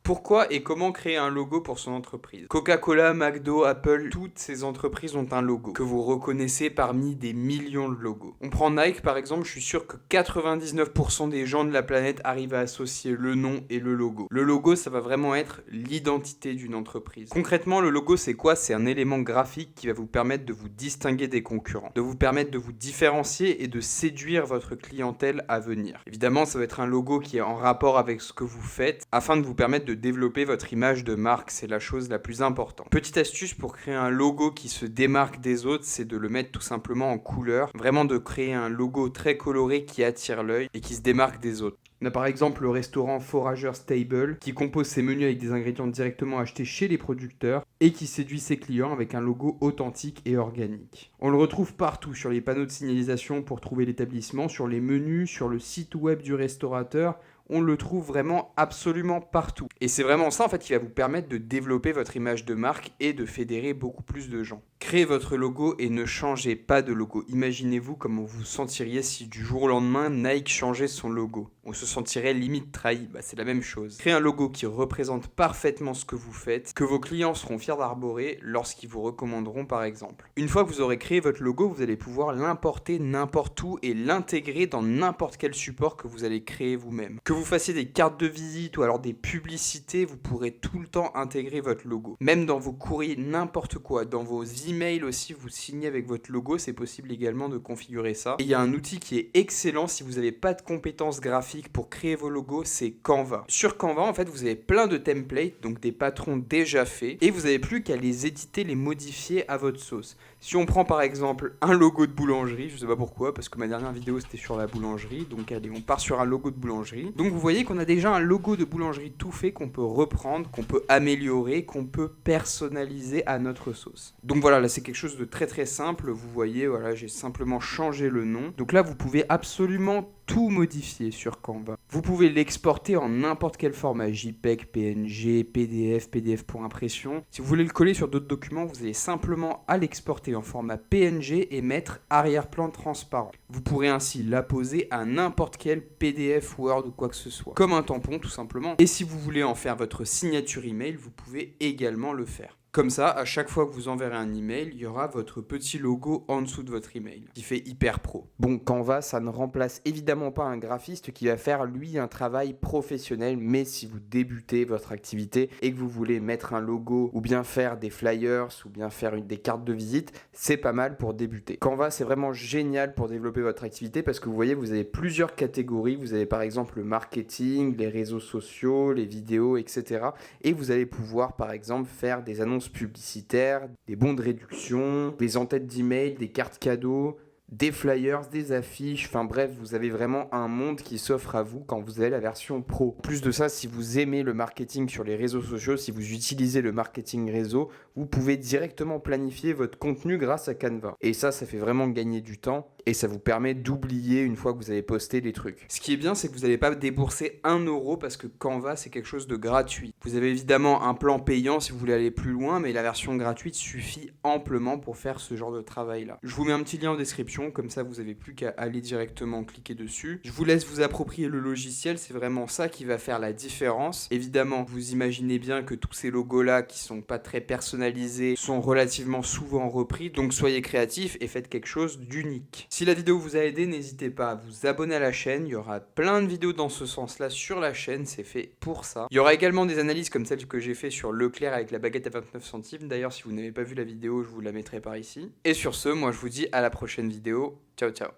Pourquoi et comment créer un logo pour son entreprise? Coca-Cola, McDo, Apple, toutes ces entreprises ont un logo que vous reconnaissez parmi des millions de logos. On prend Nike par exemple, je suis sûr que 99% des gens de la planète arrivent à associer le nom et le logo. Le logo, ça va vraiment être l'identité d'une entreprise. Concrètement, le logo, c'est quoi? C'est un élément graphique qui va vous permettre de vous distinguer des concurrents, de vous permettre de vous différencier et de séduire votre clientèle à venir. Évidemment, ça va être un logo qui est en rapport avec ce que vous faites afin de vous permettre de développer votre image de marque. C'est la chose la plus importante. Petite astuce pour créer un logo qui se démarque des autres, c'est de le mettre tout simplement en couleur. Vraiment de créer un logo très coloré qui attire l'œil et qui se démarque des autres. On a par exemple le restaurant Forager's Table qui compose ses menus avec des ingrédients directement achetés chez les producteurs et qui séduit ses clients avec un logo authentique et organique. On le retrouve partout sur les panneaux de signalisation pour trouver l'établissement, sur les menus, sur le site web du restaurateur. On le trouve vraiment absolument partout. Et c'est vraiment ça en fait qui va vous permettre de développer votre image de marque et de fédérer beaucoup plus de gens. Créez votre logo et ne changez pas de logo. Imaginez-vous comment vous vous sentiriez si du jour au lendemain Nike changeait son logo. On se sentirait limite trahi. C'est la même chose. Créez un logo qui représente parfaitement ce que vous faites, que vos clients seront fiers d'arborer lorsqu'ils vous recommanderont par exemple. Une fois que vous aurez créé votre logo, vous allez pouvoir l'importer n'importe où et l'intégrer dans n'importe quel support que vous allez créer vous-même. Que vous fassiez des cartes de visite ou alors des publicités, vous pourrez tout le temps intégrer votre logo. Même dans vos courriers, n'importe quoi, dans vos emails aussi, vous signez avec votre logo, c'est possible également de configurer ça. Et il y a un outil qui est excellent si vous n'avez pas de compétences graphiques pour créer vos logos, c'est Canva. Sur Canva, en fait, vous avez plein de templates, donc des patrons déjà faits, et vous n'avez plus qu'à les éditer, les modifier à votre sauce. Si on prend par exemple un logo de boulangerie, je sais pas pourquoi, parce que ma dernière vidéo c'était sur la boulangerie, donc allez, on part sur un logo de boulangerie. Donc vous voyez qu'on a déjà un logo de boulangerie tout fait qu'on peut reprendre, qu'on peut améliorer, qu'on peut personnaliser à notre sauce. Donc voilà, là c'est quelque chose de très très simple, vous voyez, voilà, j'ai simplement changé le nom. Donc là vous pouvez absolument tout modifier sur Canva. Vous pouvez l'exporter en n'importe quel format, JPEG, PNG, PDF, PDF pour impression. Si vous voulez le coller sur d'autres documents, vous allez simplement à l'exporter en format PNG et mettre arrière-plan transparent. Vous pourrez ainsi l'apposer à n'importe quel PDF, Word ou quoi que ce soit, comme un tampon tout simplement. Et si vous voulez en faire votre signature email, vous pouvez également le faire. Comme ça, à chaque fois que vous enverrez un email, il y aura votre petit logo en dessous de votre email, qui fait hyper pro. Bon, Canva, ça ne remplace évidemment pas un graphiste qui va faire, lui, un travail professionnel, mais si vous débutez votre activité et que vous voulez mettre un logo, ou bien faire des flyers, ou bien faire des cartes de visite, c'est pas mal pour débuter. Canva, c'est vraiment génial pour développer votre activité parce que vous voyez, vous avez plusieurs catégories. Vous avez par exemple le marketing, les réseaux sociaux, les vidéos, etc. Et vous allez pouvoir, par exemple, faire des annonces publicitaires, des bons de réduction, des en-têtes d'email, des cartes cadeaux, des flyers, des affiches, enfin bref, vous avez vraiment un monde qui s'offre à vous quand vous avez la version pro. Plus de ça, si vous aimez le marketing sur les réseaux sociaux, si vous utilisez le marketing réseau, vous pouvez directement planifier votre contenu grâce à Canva. Et ça fait vraiment gagner du temps et ça vous permet d'oublier une fois que vous avez posté les trucs. Ce qui est bien, c'est que vous n'allez pas débourser 1 euro parce que Canva, c'est quelque chose de gratuit. Vous avez évidemment un plan payant si vous voulez aller plus loin, mais la version gratuite suffit amplement pour faire ce genre de travail-là. Je vous mets un petit lien en description. Comme ça vous n'avez plus qu'à aller directement cliquer dessus. Je vous laisse vous approprier le logiciel, c'est vraiment ça qui va faire la différence. Évidemment, vous imaginez bien que tous ces logos-là qui sont pas très personnalisés sont relativement souvent repris, donc soyez créatifs et faites quelque chose d'unique. Si la vidéo vous a aidé, n'hésitez pas à vous abonner à la chaîne, il y aura plein de vidéos dans ce sens-là sur la chaîne, c'est fait pour ça. Il y aura également des analyses comme celle que j'ai fait sur Leclerc avec la baguette à 29 centimes. D'ailleurs, si vous n'avez pas vu la vidéo, je vous la mettrai par ici. Et sur ce, moi je vous dis à la prochaine vidéo. Ciao ciao.